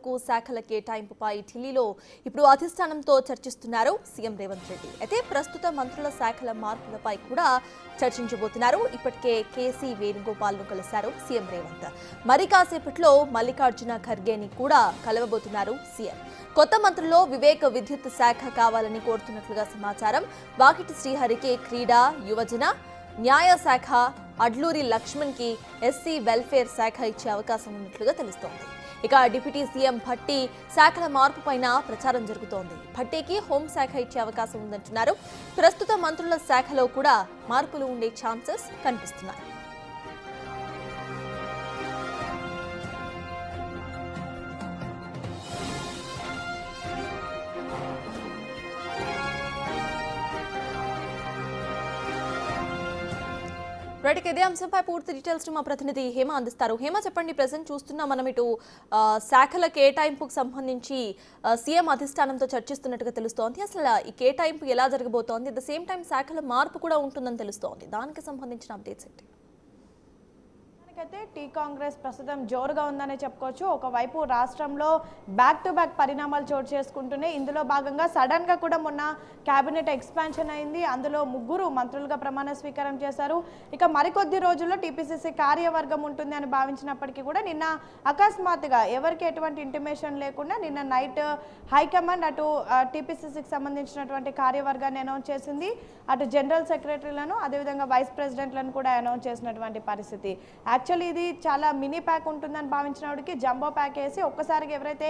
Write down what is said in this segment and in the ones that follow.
మంత్రులకు శాఖల కేటాయింపుపై ఢిల్లీలో ఇప్పుడు అధిష్టానంతో చర్చిస్తున్నారు సీఎం రేవంత్ రెడ్డి. అయితే ప్రస్తుత మంత్రుల శాఖల మార్పులపై కూడా చర్చించబోతున్నారు. ఇప్పటికే కేసీ వేణుగోపాల్ను కలిశారు సీఎం రేవంత్. మరి కాసేపట్లో మల్లికార్జున ఖర్గేని కూడా కలవబోతున్నారు సీఎం. కొత్త మంత్రుల్లో వివేక్ విద్యుత్ శాఖ కావాలని కోరుతున్నట్లుగా సమాచారం. వాకిటి శ్రీహరికి క్రీడా, యువజన, న్యాయ శాఖ, అడ్లూరి లక్ష్మణ్ కి ఎస్సీ వెల్ఫేర్ శాఖ ఇచ్చే అవకాశం ఉన్నట్లుగా తెలుస్తోంది. ఇక డిప్యూటీ సీఎం భట్టి శాఖల మార్పు పైన ప్రచారం జరుగుతోంది. భట్టీకి హోంశాఖ ఇచ్చే అవకాశం ఉందంటున్నారు. ప్రస్తుత మంత్రుల శాఖలో కూడా మార్పులు ఉండే ఛాన్సెస్ కనిపిస్తున్నాయి. రైట్, ఇదే అంశంపై పూర్తి డీటెయిల్స్ మా ప్రతినిధి హేమ అందిస్తారు. హేమ, చెప్పండి. ప్రెసెంట్ చూస్తున్నాం మనం ఇటు శాఖల కేటాయింపుకు సంబంధించి సీఎం అధిష్టానంతో చర్చిస్తున్నట్టుగా తెలుస్తోంది. అసలు ఈ కేటాయింపు ఎలా జరగబోతోంది? అట్ ద సేమ్ టైం శాఖల మార్పు కూడా ఉంటుందని తెలుస్తోంది. దానికి సంబంధించిన అప్డేట్స్ ఏంటి? అయితే టీ కాంగ్రెస్ ప్రస్తుతం జోరుగా ఉందనే చెప్పుకోవచ్చు. ఒకవైపు రాష్ట్రంలో బ్యాక్ టు బ్యాక్ పరిణామాలు చోటు చేసుకుంటున్నాయి. ఇందులో భాగంగా సడన్గా కూడా మొన్న క్యాబినెట్ ఎక్స్పాన్షన్ అయింది. అందులో 3 మంత్రులుగా ప్రమాణ స్వీకారం చేశారు. ఇక మరికొద్ది రోజుల్లో టీపీసీసీ కార్యవర్గం ఉంటుంది అని భావించినప్పటికీ కూడా నిన్న అకస్మాత్తుగా ఎవరికి ఎటువంటి ఇంటిమేషన్ లేకుండా నిన్న నైట్ హైకమాండ్ అటు టీపీసీసీకి సంబంధించినటువంటి కార్యవర్గాన్ని అనౌన్స్ చేసింది. అటు జనరల్ సెక్రటరీలను అదేవిధంగా వైస్ ప్రెసిడెంట్లను కూడా అనౌన్స్ చేసినటువంటి పరిస్థితి. యాక్చువల్లీ ఇది చాలా మినీ ప్యాక్ ఉంటుందని భావించినప్పటికీ జంబో ప్యాక్ వేసి ఒక్కసారిగా ఎవరైతే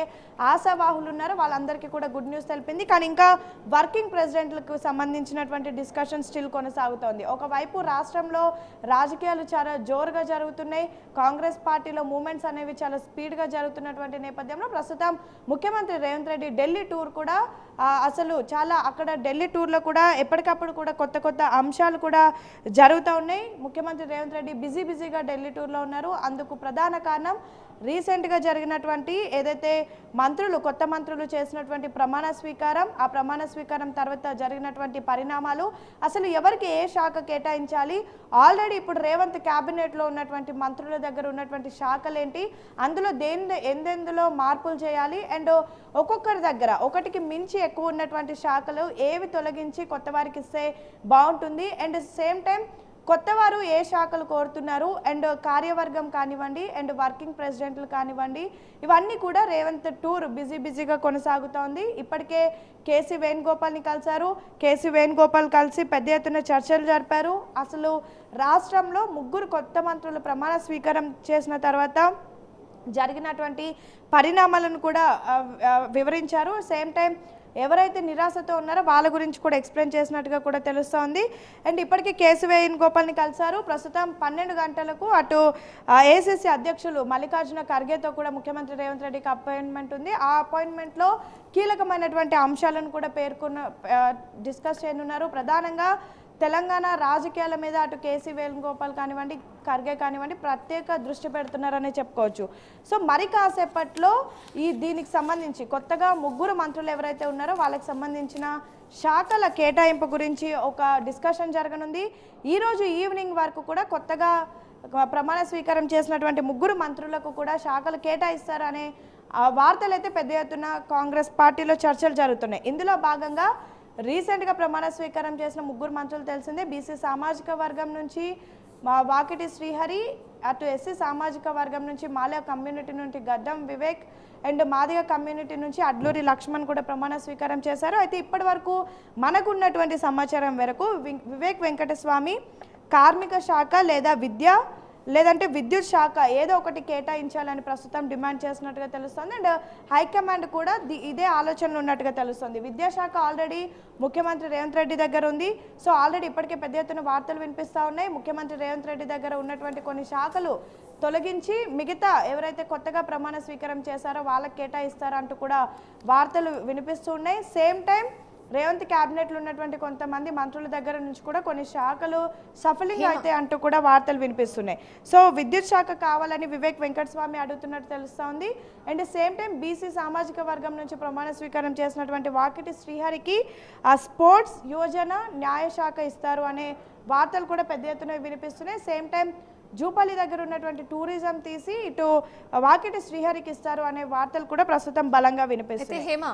ఆశావాహులు ఉన్నారో వాళ్ళందరికీ కూడా గుడ్ న్యూస్ తెలిపింది. కానీ ఇంకా వర్కింగ్ ప్రెసిడెంట్లకు సంబంధించినటువంటి డిస్కషన్ స్టిల్ కొనసాగుతోంది. ఒకవైపు రాష్ట్రంలో రాజకీయాలు చాలా జోరుగా జరుగుతున్నాయి. కాంగ్రెస్ పార్టీలో మూమెంట్స్ అనేవి చాలా స్పీడ్గా జరుగుతున్నటువంటి నేపథ్యంలో ప్రస్తుతం ముఖ్యమంత్రి రేవంత్ రెడ్డి ఢిల్లీ టూర్ కూడా అసలు చాలా అక్కడ ఢిల్లీ టూర్లో కూడా ఎప్పటికప్పుడు కూడా కొత్త కొత్త అంశాలు కూడా జరుగుతూ ఉన్నాయి. ముఖ్యమంత్రి రేవంత్ రెడ్డి బిజీగా ఢిల్లీ టూర్లో ఉన్నారు. అందుకు ప్రధాన కారణం రీసెంట్గా జరిగినటువంటి ఏదైతే కొత్త మంత్రులు చేసినటువంటి ప్రమాణ స్వీకారం, ఆ ప్రమాణ స్వీకారం తర్వాత జరిగినటువంటి పరిణామాలు, అసలు ఎవరికి ఏ శాఖ కేటాయించాలి, ఆల్రెడీ ఇప్పుడు రేవంత్ క్యాబినెట్లో ఉన్నటువంటి మంత్రుల దగ్గర ఉన్నటువంటి శాఖలేంటి, అందులో ఎందెందులో మార్పులు చేయాలి, అండ్ ఒక్కొక్కరి దగ్గర ఒకటికి మించి ఎక్కువ ఉన్నటువంటి శాఖలు ఏవి తొలగించి కొత్త వారికి ఇస్తే బాగుంటుంది, అండ్ సేమ్ టైం కొత్తవారు ఏ శాఖలు కోరుతున్నారు, అండ్ కార్యవర్గం కానివ్వండి, అండ్ వర్కింగ్ ప్రెసిడెంట్లు కానివ్వండి, ఇవన్నీ కూడా రేవంత్ టూర్ బిజీగా కొనసాగుతోంది. ఇప్పటికే కేసీ వేణుగోపాల్ని కలిశారు. కేసీ వేణుగోపాల్ కలిసి పెద్ద ఎత్తున చర్చలు జరిపారు. అసలు రాష్ట్రంలో 3 కొత్త మంత్రులు ప్రమాణ స్వీకారం చేసిన తర్వాత జరిగినటువంటి పరిణామాలను కూడా వివరించారు. సేమ్ టైం ఎవరైతే నిరాశతో ఉన్నారో వాళ్ళ గురించి కూడా ఎక్స్ప్లెయిన్ చేసినట్టుగా కూడా తెలుస్తోంది. అండ్ ఇప్పటికీ కేసీ వేణుగోపాల్ని కలిశారు. ప్రస్తుతం 12 గంటలకు అటు ఏఐసీసీ అధ్యక్షులు మల్లికార్జున ఖర్గేతో కూడా ముఖ్యమంత్రి రేవంత్ రెడ్డికి అపాయింట్మెంట్ ఉంది. ఆ అపాయింట్మెంట్లో కీలకమైనటువంటి అంశాలను కూడా డిస్కస్ చేయనున్నారు. ప్రధానంగా తెలంగాణ రాజకీయాల మీద అటు కేసీ వేణుగోపాల్ కానివ్వండి, ఖర్గే కానివ్వండి ప్రత్యేక దృష్టి పెడుతున్నారని చెప్పుకోవచ్చు. సో మరి కాసేపట్లో దీనికి సంబంధించి కొత్తగా 3 మంత్రులు ఎవరైతే ఉన్నారో వాళ్ళకి సంబంధించిన శాఖల కేటాయింపు గురించి ఒక డిస్కషన్ జరగనుంది. ఈరోజు ఈవినింగ్ వరకు కూడా కొత్తగా ప్రమాణ స్వీకారం చేసినటువంటి 3 మంత్రులకు కూడా శాఖలు కేటాయిస్తారనే వార్తలు అయితే పెద్ద ఎత్తున కాంగ్రెస్ పార్టీలో చర్చలు జరుగుతున్నాయి. ఇందులో భాగంగా రీసెంట్గా ప్రమాణ స్వీకారం చేసిన 3 మంత్రులు తెలిసిందే. బీసీ సామాజిక వర్గం నుంచి వాకిటి శ్రీహరి, అటు ఎస్సీ సామాజిక వర్గం నుంచి మాలయ కమ్యూనిటీ నుండి గడ్డం వివేక్, అండ్ మాదిగ కమ్యూనిటీ నుంచి అడ్లూరి లక్ష్మణ్ కూడా ప్రమాణ స్వీకారం చేశారు. అయితే ఇప్పటి వరకు మనకున్నటువంటి సమాచారం మేరకు వివేక్ వెంకటస్వామి కార్మిక శాఖ లేదా లేదంటే విద్యుత్ శాఖ ఏదో ఒకటి కేటాయించాలని ప్రస్తుతం డిమాండ్ చేసినట్టుగా తెలుస్తుంది. అండ్ హైకమాండ్ కూడా ఇదే ఆలోచనలు ఉన్నట్టుగా తెలుస్తుంది. విద్యాశాఖ ఆల్రెడీ ముఖ్యమంత్రి రేవంత్ రెడ్డి దగ్గర ఉంది. సో ఆల్రెడీ ఇప్పటికే పెద్ద ఎత్తున వార్తలు వినిపిస్తూ ఉన్నాయి. ముఖ్యమంత్రి రేవంత్ రెడ్డి దగ్గర ఉన్నటువంటి కొన్ని శాఖలు తొలగించి మిగతా ఎవరైతే కొత్తగా ప్రమాణ స్వీకారం చేశారో వాళ్ళకి కేటాయిస్తారంటూ కూడా వార్తలు వినిపిస్తూ ఉన్నాయి. సేమ్ టైం రేవంత్ క్యాబినెట్లో ఉన్నటువంటి కొంతమంది మంత్రుల దగ్గర నుంచి కూడా కొన్ని శాఖలు సఫలింగ్ అయితే అంటూ కూడా వార్తలు వినిపిస్తున్నాయి. సో విద్యుత్ శాఖ కావాలని వివేక్ వెంకటస్వామి అడుగుతున్నట్టు తెలుస్తోంది. అండ్ సేమ్ టైం బీసీ సామాజిక వర్గం నుంచి ప్రమాణ స్వీకారం చేసినటువంటి వాకిటి శ్రీహరికి స్పోర్ట్స్, యువజన, న్యాయ శాఖ ఇస్తారు అనే వార్తలు కూడా పెద్ద ఎత్తున వినిపిస్తున్నాయి. సేమ్ టైం జూపల్లి దగ్గర ఉన్నటువంటి టూరిజం తీసి ఇటు వాకిటి శ్రీహరికి ఇస్తారు అనే వార్తలు కూడా ప్రస్తుతం బలంగా వినిపిస్తాయి. హేమ,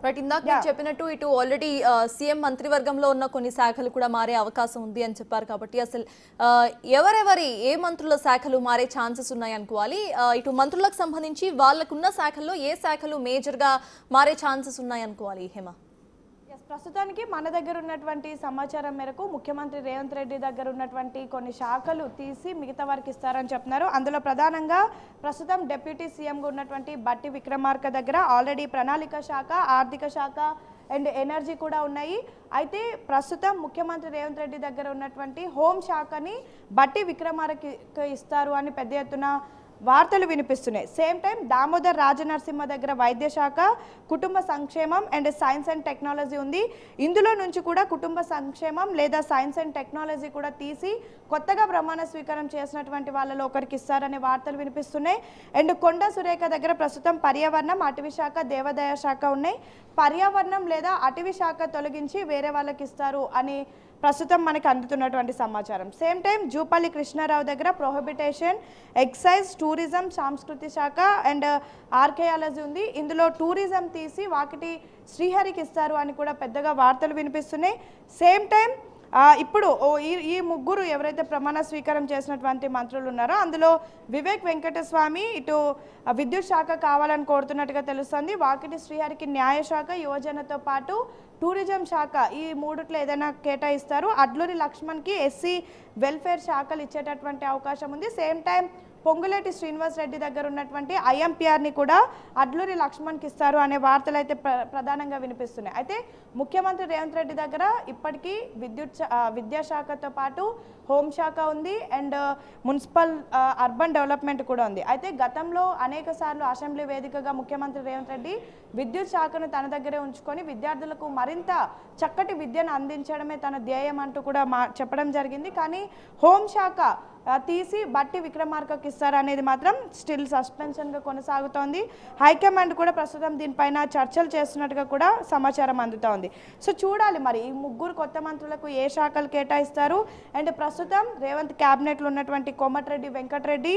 బట్ ఇందాక మీరు చెప్పినట్టు ఇటు ఆల్రెడీ సీఎం మంత్రివర్గంలో ఉన్న కొన్ని శాఖలు కూడా మారే అవకాశం ఉంది అని చెప్పారు. కాబట్టి అసలు ఎవరెవరి ఏ మంత్రుల శాఖలు మారే ఛాన్సెస్ ఉన్నాయి అనుకోవాలి? ఇటు మంత్రులకు సంబంధించి వాళ్ళకున్న శాఖల్లో ఏ శాఖలు మేజర్గా మారే ఛాన్సెస్ ఉన్నాయి అనుకోవాలి హేమ? ప్రస్తుతానికి మన దగ్గర ఉన్నటువంటి సమాచారం మేరకు ముఖ్యమంత్రి రేవంత్ రెడ్డి దగ్గర ఉన్నటువంటి కొన్ని శాఖలు తీసి మిగతా వారికి ఇస్తారని చెప్తున్నారు. అందులో ప్రధానంగా ప్రస్తుతం డిప్యూటీ సీఎంగా ఉన్నటువంటి బట్టి విక్రమార్క దగ్గర ఆల్రెడీ ప్రణాళిక శాఖ, ఆర్థిక శాఖ అండ్ ఎనర్జీ కూడా ఉన్నాయి. అయితే ప్రస్తుతం ముఖ్యమంత్రి రేవంత్ రెడ్డి దగ్గర ఉన్నటువంటి హోం శాఖని బట్టి విక్రమార్క ఇస్తారు అని పెద్ద ఎత్తున వార్తలు వినిపిస్తున్నాయి. సేమ్ టైం దామోదర్ రాజనరసింహ దగ్గర వైద్య శాఖ, కుటుంబ సంక్షేమం అండ్ సైన్స్ అండ్ టెక్నాలజీ ఉంది. ఇందులో నుంచి కూడా కుటుంబ సంక్షేమం లేదా సైన్స్ అండ్ టెక్నాలజీ కూడా తీసి కొత్తగా ప్రమాణ స్వీకారం చేసినటువంటి వాళ్ళలో ఒకరికి ఇస్తారనే వార్తలు వినిపిస్తున్నాయి. అండ్ కొండా సురేఖ దగ్గర ప్రస్తుతం పర్యావరణం, అటవీ శాఖ, దేవాదాయ శాఖ ఉన్నాయి. పర్యావరణం లేదా అటవీ శాఖ తొలగించి వేరే వాళ్ళకి ఇస్తారు అని ప్రస్తుతం మనకు అందుతున్నటువంటి సమాచారం. సేమ్ టైం జూపల్లి కృష్ణారావు దగ్గర ప్రొహిబిటేషన్, ఎక్సైజ్, టూరిజం, సాంస్కృతిక శాఖ అండ్ ఆర్కియాలజీ ఉంది. ఇందులో టూరిజం తీసి వాకిటి శ్రీహరికి ఇస్తారు అని కూడా పెద్దగా వార్తలు వినిపిస్తున్నాయి. సేమ్ టైం ఇప్పుడు ఈ ముగ్గురు ఎవరైతే ప్రమాణ స్వీకారం చేసినటువంటి మంత్రులు ఉన్నారో అందులో వివేక్ వెంకటస్వామి ఇటు విద్యుత్ శాఖ కావాలని కోరుతున్నట్టుగా తెలుస్తుంది. వాకిటి శ్రీహరికి న్యాయశాఖ, యువజనతో పాటు టూరిజం శాఖ, ఈ మూడిట్లో ఏదైనా కేటాయిస్తారు. అడ్లూరి లక్ష్మణ్కి ఎస్సీ వెల్ఫేర్ శాఖలు ఇచ్చేటటువంటి అవకాశం ఉంది. సేమ్ టైం పొంగులేటి శ్రీనివాస్ రెడ్డి దగ్గర ఉన్నటువంటి ఐఎంపీఆర్ని కూడా అడ్లూరి లక్ష్మణ్కి ఇస్తారు అనే వార్తలు అయితే ప్రధానంగా వినిపిస్తున్నాయి. అయితే ముఖ్యమంత్రి రేవంత్ రెడ్డి దగ్గర ఇప్పటికీ విద్యాశాఖతో పాటు హోంశాఖ ఉంది అండ్ మున్సిపల్ అర్బన్ డెవలప్మెంట్ కూడా ఉంది. అయితే గతంలో అనేక సార్లు అసెంబ్లీ వేదికగా ముఖ్యమంత్రి రేవంత్ రెడ్డి విద్యుత్ శాఖను తన దగ్గరే ఉంచుకొని విద్యార్థులకు మరింత చక్కటి విద్యను అందించడమే తన ధ్యేయం అంటూ కూడా చెప్పడం జరిగింది. కానీ హోంశాఖ తీసి బట్టి విక్రమార్కకి ఇస్తారనేది మాత్రం స్టిల్ సస్పెన్షన్గా కొనసాగుతోంది. హైకమాండ్ కూడా ప్రస్తుతం దీనిపైన చర్చలు చేస్తున్నట్టుగా కూడా సమాచారం అందుతోంది. సో చూడాలి మరి ఈ ముగ్గురు కొత్త మంత్రులకు ఏ శాఖలు కేటాయిస్తారు. అండ్ ప్రస్తుతం రేవంత్ క్యాబినెట్లో ఉన్నటువంటి కోమటిరెడ్డి వెంకటరెడ్డి,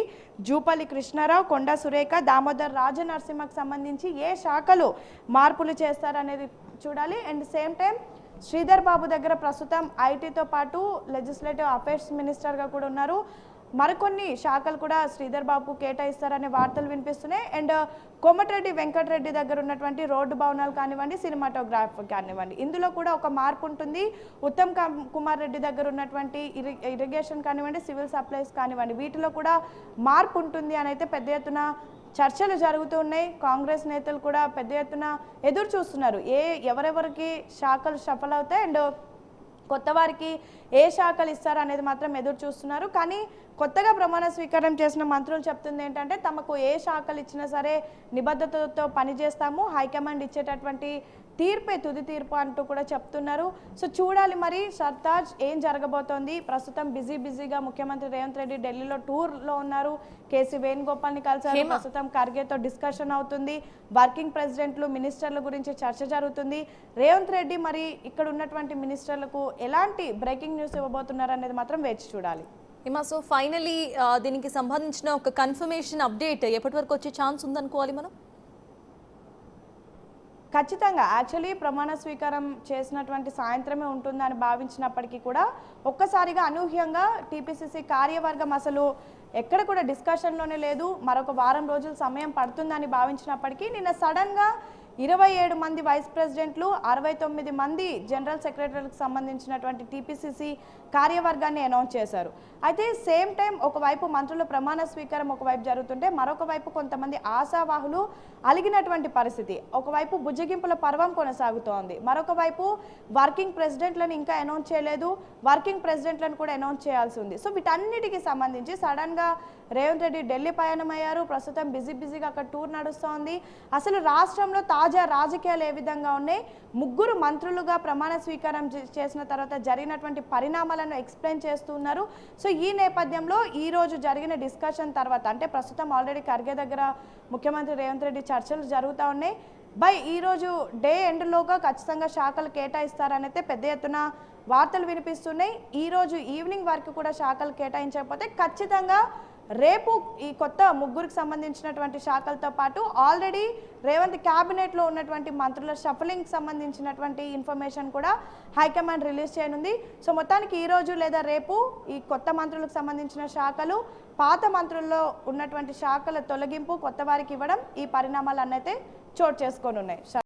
జూపల్లి కృష్ణారావు, కొండా సురేఖ, దామోదర్ రాజనరసింహకు సంబంధించి ఏ శాఖలు మార్పులు చేస్తారనేది చూడాలి. And same time Sridhar Babu దగ్గర ప్రస్తుతం ఐటీతో పాటు లెజిస్లేటివ్ అఫైర్స్ మినిస్టర్గా కూడా ఉన్నారు. మరికొన్ని శాఖలు కూడా శ్రీధర్ బాబుకు కేటాయిస్తారనే వార్తలు వినిపిస్తున్నాయి. అండ్ కోమటిరెడ్డి వెంకటరెడ్డి దగ్గర ఉన్నటువంటి రోడ్డు భవనాలు కానివ్వండి, సినిమాటోగ్రాఫ్ కానివ్వండి, ఇందులో కూడా ఒక మార్పు ఉంటుంది. ఉత్తమ్ కుమార్ రెడ్డి దగ్గర ఉన్నటువంటి ఇరిగేషన్ కానివ్వండి, సివిల్ సప్లైస్ కానివ్వండి, వీటిలో కూడా మార్పు ఉంటుంది అని అయితే పెద్ద ఎత్తున చర్చలు జరుగుతున్నాయి. కాంగ్రెస్ నేతలు కూడా పెద్ద ఎత్తున ఎదురు చూస్తున్నారు ఎవరెవరికి శాఖలు షఫల్ అవుతాయి అండ్ కొత్త వారికి ఏ శాఖలు ఇస్తారు అనేది మాత్రం ఎదురు చూస్తున్నారు. కానీ కొత్తగా ప్రమాణ స్వీకారం చేసిన మంత్రులు చెప్తుంది ఏంటంటే తమకు ఏ శాఖలు ఇచ్చినా సరే నిబద్ధతతో పనిచేస్తాము, హైకమాండ్ ఇచ్చేటటువంటి తీర్పే తుది తీర్పు అంటూ కూడా చెప్తున్నారు. సో చూడాలి మరి సర్తాజ్ ఏం జరగబోతోంది. ప్రస్తుతం బిజీగా ముఖ్యమంత్రి రేవంత్ రెడ్డి ఢిల్లీలో టూర్లో ఉన్నారు. కేసీ వేణుగోపాల్ని కలిసారు. ప్రస్తుతం ఖర్గేతో డిస్కషన్ అవుతుంది. వర్కింగ్ ప్రెసిడెంట్లు, మినిస్టర్ల గురించి చర్చ జరుగుతుంది. రేవంత్ రెడ్డి మరి ఇక్కడ ఉన్నటువంటి మినిస్టర్లకు ఎలాంటి బ్రేకింగ్ న్యూస్ ఇవ్వబోతున్నారు అనేది మాత్రం వేచి చూడాలి. సో ఫైనలీ దీనికి సంబంధించిన ఒక కన్ఫర్మేషన్ అప్డేట్ ఎప్పటి వరకు వచ్చే ఛాన్స్ ఉందనుకోవాలి మనం? ఖచ్చితంగా యాక్చువల్లీ ప్రమాణ స్వీకారం చేసినటువంటి సాయంత్రమే ఉంటుందని భావించినప్పటికీ కూడా ఒక్కసారిగా అనూహ్యంగా టీపీసీసీ కార్యవర్గం అసలు ఎక్కడ కూడా డిస్కషన్లోనే లేదు. మరొక వారం రోజులు సమయం పడుతుందని భావించినప్పటికీ నిన్న సడన్గా 27 మంది వైస్ ప్రెసిడెంట్లు, 69 మంది జనరల్ సెక్రటరీలకు సంబంధించినటువంటి టీపీసీసీ కార్యవర్గాన్ని అనౌన్స్ చేశారు. అయితే సేమ్ టైం ఒకవైపు మంత్రుల ప్రమాణ స్వీకారం ఒకవైపు జరుగుతుంటే మరొక వైపు కొంతమంది ఆశావాహులు అలిగినటువంటి పరిస్థితి. ఒకవైపు బుజ్జగింపుల పర్వం కొనసాగుతోంది, మరొక వైపు వర్కింగ్ ప్రెసిడెంట్లను ఇంకా అనౌన్స్ చేయలేదు, వర్కింగ్ ప్రెసిడెంట్లను కూడా అనౌన్స్ చేయాల్సి ఉంది. సో వీటన్నిటికీ సంబంధించి సడన్గా రేవంత్ రెడ్డి ఢిల్లీ పయనమయ్యారు. ప్రస్తుతం బిజీగా అక్కడ టూర్ నడుస్తోంది. అసలు రాష్ట్రంలో తాజా రాజకీయాలు ఏ విధంగా ఉన్నాయి, ముగ్గురు మంత్రులుగా ప్రమాణ స్వీకారం చేసిన తర్వాత జరిగినటువంటి పరిణామాలను ఎక్స్ప్లెయిన్ చేస్తున్నారు. సో ఈ నేపథ్యంలో ఈ రోజు జరిగిన డిస్కషన్ తర్వాత అంటే ప్రస్తుతం ఆల్రెడీ ఖర్గే దగ్గర ముఖ్యమంత్రి రేవంత్ రెడ్డి చర్చలు జరుగుతూ ఉన్నాయి. ఈ రోజు డే ఎండ్లోగా ఖచ్చితంగా శాఖలు కేటాయిస్తారనైతే పెద్ద ఎత్తున వార్తలు వినిపిస్తున్నాయి. ఈరోజు ఈవినింగ్ వరకు కూడా శాఖలు కేటాయించకపోతే ఖచ్చితంగా రేపు ఈ కొత్త ముగ్గురికి సంబంధించినటువంటి శాఖలతో పాటు ఆల్రెడీ రేవంత్ క్యాబినెట్లో ఉన్నటువంటి మంత్రుల షఫలింగ్ సంబంధించినటువంటి ఇన్ఫర్మేషన్ కూడా హైకమాండ్ రిలీజ్ చేయనుంది. సో మొత్తానికి ఈరోజు లేదా రేపు ఈ కొత్త మంత్రులకు సంబంధించిన శాఖలు, పాత మంత్రుల్లో ఉన్నటువంటి శాఖల తొలగింపు, కొత్త వారికి ఇవ్వడం, ఈ పరిణామాలు అన్నైతే చోటు చేసుకోనున్నాయి.